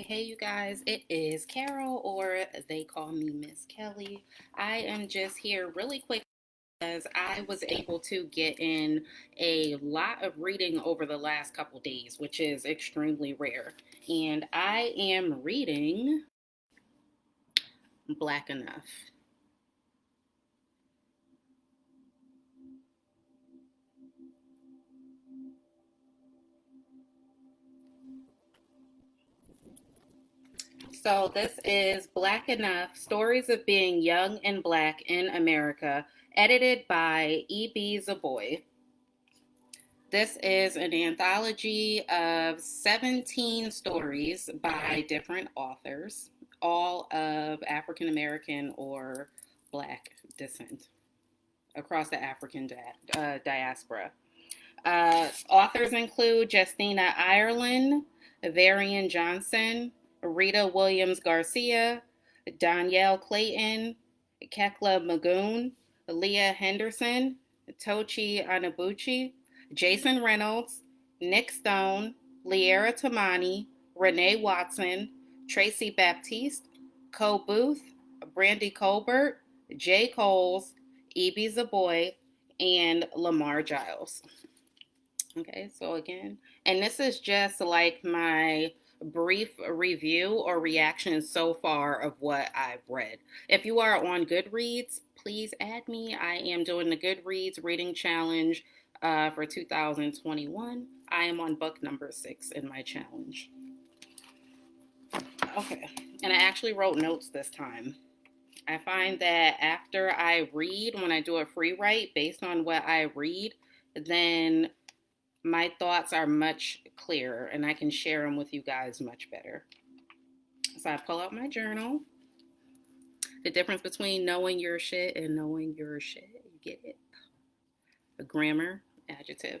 Hey you guys, it is Carol, or they call me Miss Kelly. I am just here really quick because I was able to get in a lot of reading over the last couple days, which is extremely rare. And I am reading Black Enough. So this is Black Enough: Stories of Being Young and Black in America, edited by E.B. Zaboy. This is an anthology of 17 stories by different authors, all of African American or Black descent across the African diaspora. Authors include Justina Ireland, Varian Johnson, Rita Williams Garcia, Danielle Clayton, Kekla Magoon, Leah Henderson, Tochi Anabuchi, Jason Reynolds, Nick Stone, Liera Tamani, Renee Watson, Tracy Baptiste, Co Booth, Brandy Colbert, Jay Coles, E.B. Zaboy, and Lamar Giles. Okay, so again, and this is just like my brief review or reaction so far of what I've read. If you are on Goodreads, please add me. I am doing the Goodreads reading challenge for 2021. I am on book number 6 in my challenge. Okay, and I actually wrote notes this time. I find that after I read, when I do a free write based on what I read, then my thoughts are much clearer and I can share them with you guys much better. So I pull out my journal. The difference between knowing your shit and knowing your shit. You get it? A grammar, adjective.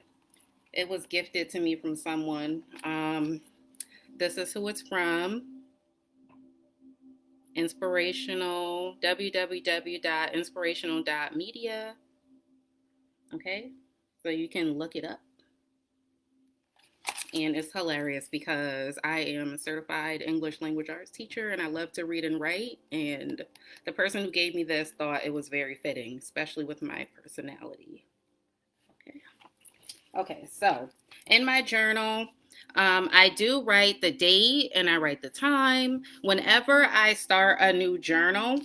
It was gifted to me from someone. This is who it's from. Inspirational, www.inspirational.media. Okay, so you can look it up. And it's hilarious because I am a certified English language arts teacher and I love to read and write. And the person who gave me this thought it was very fitting, especially with my personality. Okay, so in my journal, I do write the date and I write the time. Whenever I start a new journal,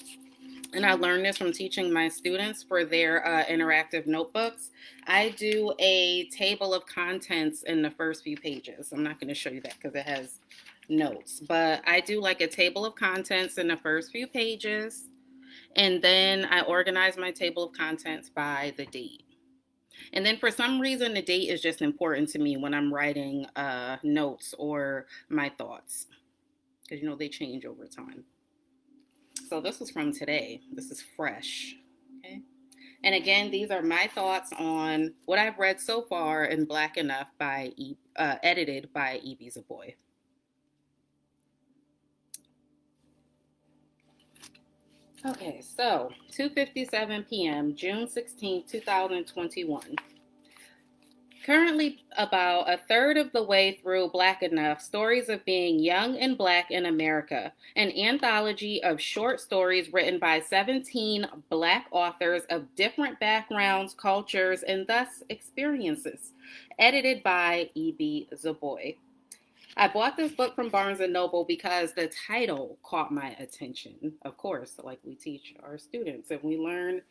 and I learned this from teaching my students for their interactive notebooks, I do a table of contents in the first few pages. I'm not going to show you that because it has notes, but I do like a table of contents in the first few pages, and then I organize my table of contents by the date. And then for some reason, the date is just important to me when I'm writing notes or my thoughts, because they change over time. So this is from today. This is fresh. Okay. And again, these are my thoughts on what I've read so far in Black Enough edited by E.B. Zaboy. Okay, so 2:57 p.m., June 16, 2021. Currently about a third of the way through Black Enough: Stories of Being Young and Black in America, an anthology of short stories written by 17 Black authors of different backgrounds, cultures, and thus experiences, edited by E.B. Zaboy. I bought this book from Barnes & Noble because the title caught my attention. Of course, like we teach our students, and we learn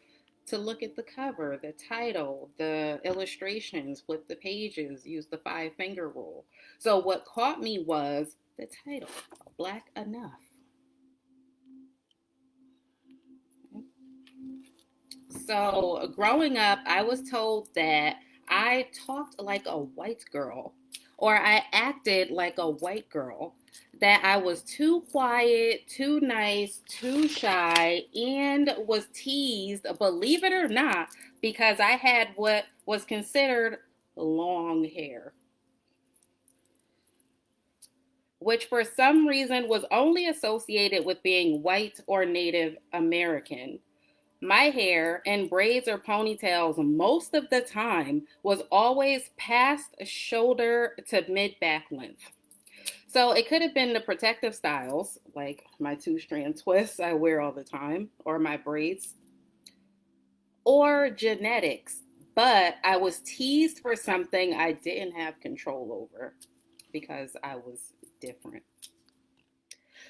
to look at the cover, the title, the illustrations, flip the pages, use the 5-finger rule. So what caught me was the title, Black Enough. So growing up, I was told that I talked like a white girl, or I acted like a white girl, that I was too quiet, too nice, too shy, and was teased, believe it or not, because I had what was considered long hair, which for some reason was only associated with being white or Native American. My hair, in braids or ponytails most of the time, was always past shoulder to mid back length. So it could have been the protective styles, like my 2-strand twists I wear all the time, or my braids, or genetics. But I was teased for something I didn't have control over because I was different.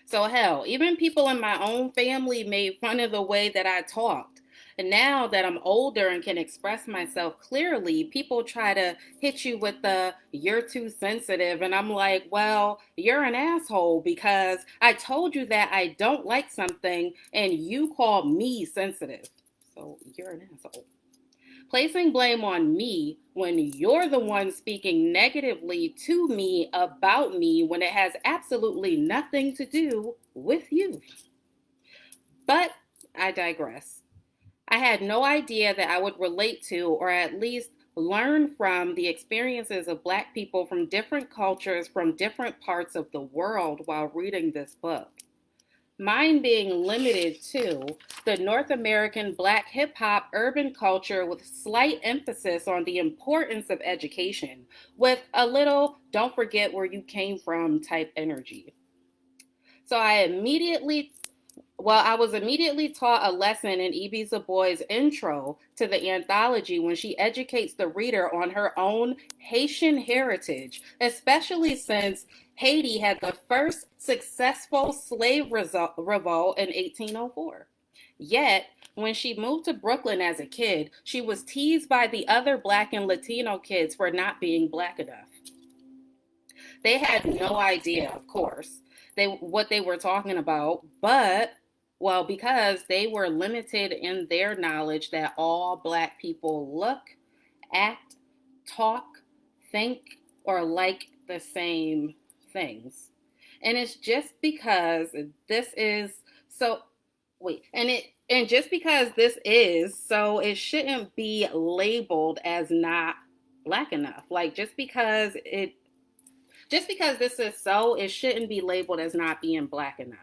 So, hell, even people in my own family made fun of the way that I talked. And now that I'm older and can express myself clearly, people try to hit you with the "you're too sensitive." And I'm like, well, you're an asshole because I told you that I don't like something and you call me sensitive. So you're an asshole. Placing blame on me when you're the one speaking negatively to me about me when it has absolutely nothing to do with you. But I digress. I had no idea that I would relate to, or at least learn from, the experiences of Black people from different cultures, from different parts of the world while reading this book. Mine being limited to the North American Black hip hop urban culture with slight emphasis on the importance of education, with a little "don't forget where you came from" type energy. So I was immediately taught a lesson in E.B. Du Bois' intro to the anthology when she educates the reader on her own Haitian heritage, especially since Haiti had the first successful slave revolt in 1804. Yet, when she moved to Brooklyn as a kid, she was teased by the other Black and Latino kids for not being Black enough. They had no idea, of course, what they were talking about, but well, because they were limited in their knowledge that all Black people look, act, talk, think, or like the same things. And it's just because this is so wait, and just because this is so, it shouldn't be labeled as not Black enough. Like just because this is so, it shouldn't be labeled as not being Black enough.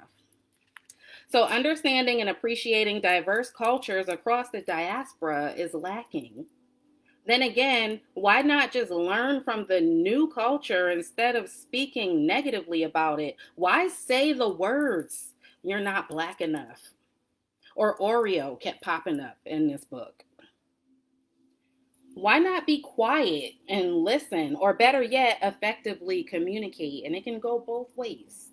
So, understanding and appreciating diverse cultures across the diaspora is lacking. Then again, why not just learn from the new culture instead of speaking negatively about it? Why say the words, "you're not Black enough"? Or Oreo kept popping up in this book. Why not be quiet and listen, or better yet, effectively communicate? And it can go both ways.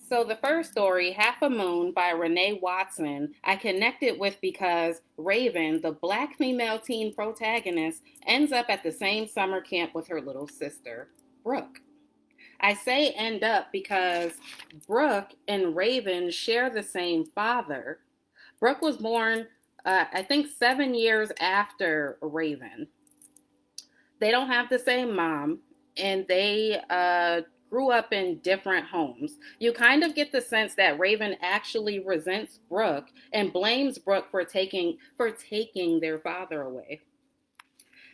So, the first story, Half a Moon by Renee Watson, I connected with because Raven, the Black female teen protagonist, ends up at the same summer camp with her little sister, Brooke. I say end up because Brooke and Raven share the same father. Brooke was born, I think, 7 years after Raven. They don't have the same mom, and they grew up in different homes. You kind of get the sense that Raven actually resents Brooke and blames Brooke for taking their father away.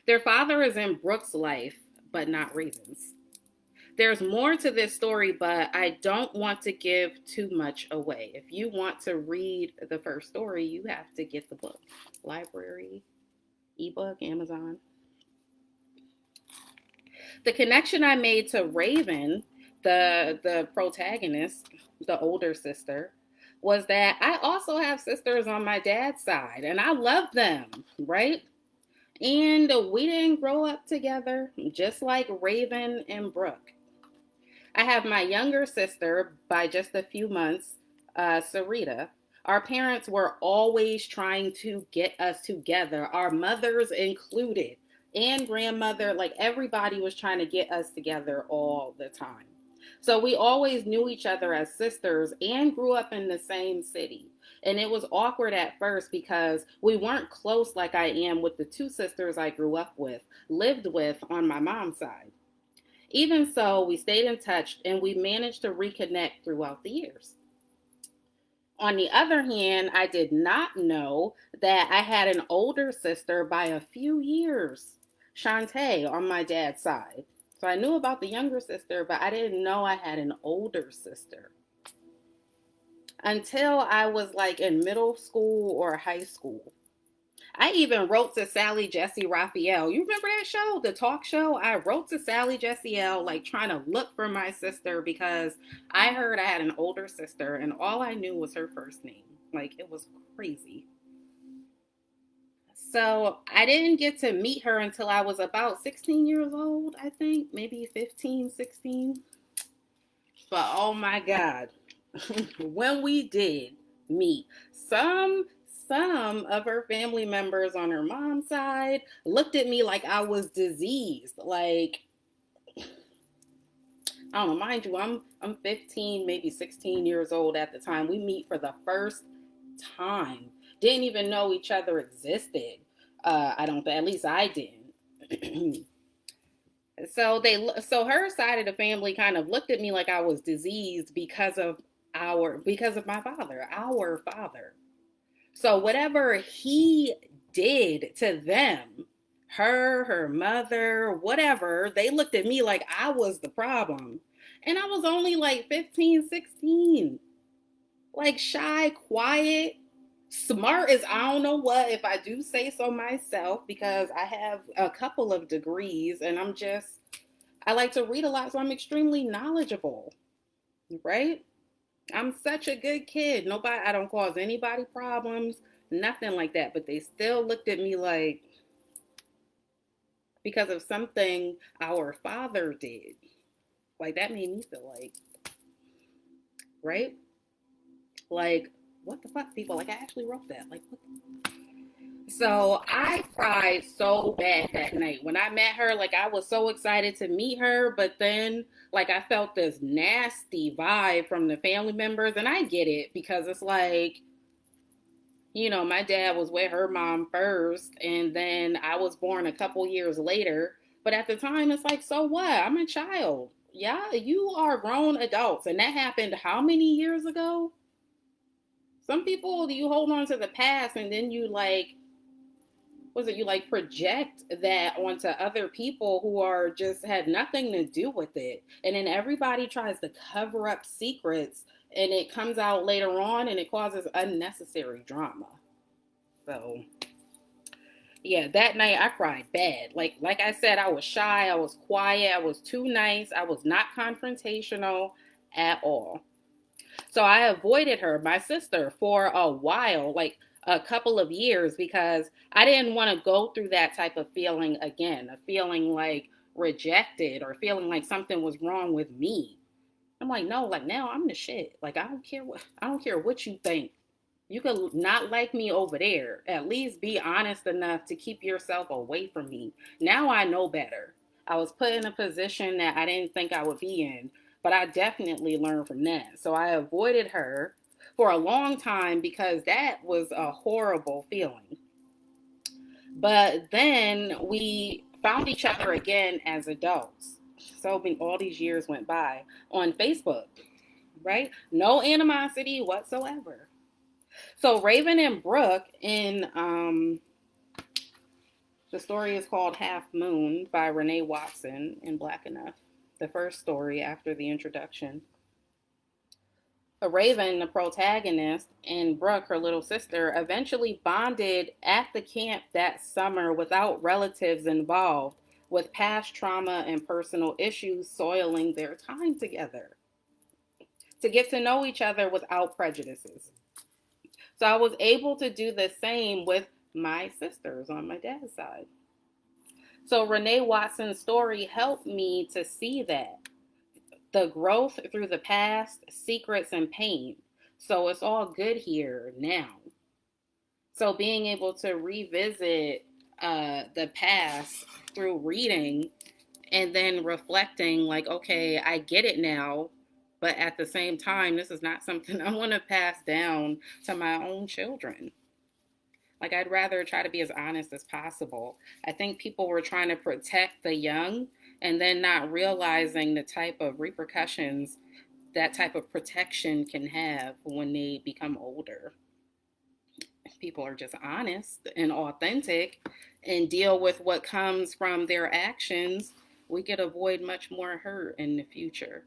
Their father is in Brooke's life, but not Raven's. There's more to this story, but I don't want to give too much away. If you want to read the first story, you have to get the book. Library, ebook, Amazon. The connection I made to Raven, the protagonist, the older sister, was that I also have sisters on my dad's side, and I love them, right? And we didn't grow up together, just like Raven and Brooke. I have my younger sister by just a few months, Sarita. Our parents were always trying to get us together, our mothers included, and grandmother. Like everybody was trying to get us together all the time. So we always knew each other as sisters and grew up in the same city. And it was awkward at first because we weren't close like I am with the two sisters I grew up with, lived with on my mom's side. Even so, we stayed in touch and we managed to reconnect throughout the years. On the other hand, I did not know that I had an older sister by a few years, Shantae, on my dad's side. So I knew about the younger sister, but I didn't know I had an older sister until I was like in middle school or high school. I even wrote to Sally Jesse Raphael. You remember that show, the talk show? I wrote to Sally Jesse L, like trying to look for my sister because I heard I had an older sister and all I knew was her first name. Like, it was crazy. So I didn't get to meet her until I was about 16 years old, I think, maybe 15, 16. But oh my God, when we did meet, some some of her family members on her mom's side looked at me like I was diseased. Like, I don't know, mind you, I'm 15, maybe 16 years old at the time. We meet for the first time. Didn't even know each other existed. I don't, at least I didn't. So her side of the family kind of looked at me like I was diseased because of my father, our father. So whatever he did to them, her mother, whatever, they looked at me like I was the problem. And I was only like 15, 16, like shy, quiet, smart as I don't know what, if I do say so myself, because I have a couple of degrees and I like to read a lot, so I'm extremely knowledgeable, right? I'm such a good kid. I don't cause anybody problems, nothing like that. But they still looked at me like, because of something our father did. Like, that made me feel like, right? Like, what the fuck, people? Like, I actually wrote that. Like, what the So I cried so bad that night. When I met her, like I was so excited to meet her, but then like I felt this nasty vibe from the family members, and I get it because it's like, my dad was with her mom first, and then I was born a couple years later. But at the time, it's like, so what? I'm a child. Yeah, you are grown adults, and that happened how many years ago? Some people, you hold on to the past, and then you like project that onto other people who are just had nothing to do with it, and then everybody tries to cover up secrets, and it comes out later on and it causes unnecessary drama. So yeah, that night I cried bad. Like I said, I was shy, I was quiet, I was too nice, I was not confrontational at all. So I avoided her, my sister, for a while, like a couple of years, because I didn't want to go through that type of feeling again, a feeling like rejected or feeling like something was wrong with me. I'm like, no, like now I'm the shit. Like I don't care what you think. You could not like me over there. At least be honest enough to keep yourself away from me. Now I know better. I was put in a position that I didn't think I would be in, but I definitely learned from that. So I avoided her for a long time because that was a horrible feeling. But then we found each other again as adults. So all these years went by on Facebook, right? No animosity whatsoever. So Raven and Brooke in the story is called Half Moon by Renee Watson in Black Enough. The first story after the introduction. Raven, the protagonist, and Brooke, her little sister, eventually bonded at the camp that summer without relatives involved, with past trauma and personal issues soiling their time together, to get to know each other without prejudices. So I was able to do the same with my sisters on my dad's side. So Renee Watson's story helped me to see that the growth through the past, secrets, and pain. So it's all good here now. So being able to revisit the past through reading and then reflecting, like, okay, I get it now, but at the same time, this is not something I want to pass down to my own children. Like, I'd rather try to be as honest as possible. I think people were trying to protect the young and then not realizing the type of repercussions that type of protection can have when they become older. If people are just honest and authentic and deal with what comes from their actions, we could avoid much more hurt in the future.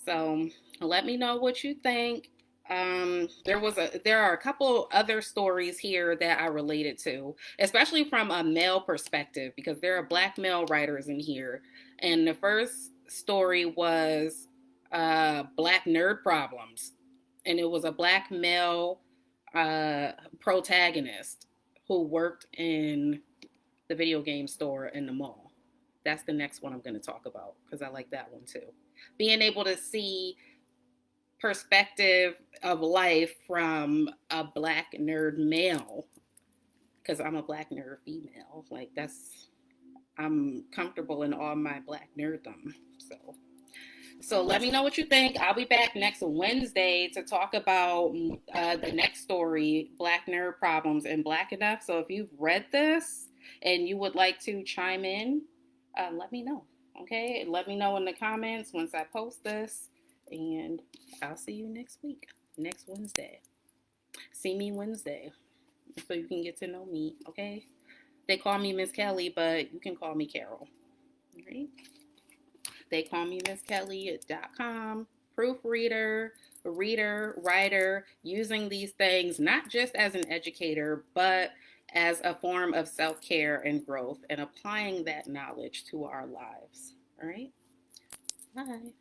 So let me know what you think. There are a couple other stories here that I related to, especially from a male perspective, because there are black male writers in here. And the first story was Black Nerd Problems, and it was a black male protagonist who worked in the video game store in the mall. That's the next one I'm going to talk about because I like that one too. Being able to see perspective of life from a black nerd male, because I'm a black nerd female. Like, that's, I'm comfortable in all my black nerddom. So let me know what you think. I'll be back next Wednesday to talk about the next story, Black Nerd Problems and Black Enough. So if you've read this and you would like to chime in, let me know. Okay? Let me know in the comments once I post this. And I'll see you next week, next Wednesday. See me Wednesday so you can get to know me, okay? They call me Miss Kelly, but you can call me Carol. All right? Theycallmemrskelly.com, proofreader, reader, writer, using these things not just as an educator, but as a form of self-care and growth and applying that knowledge to our lives. All right? Bye.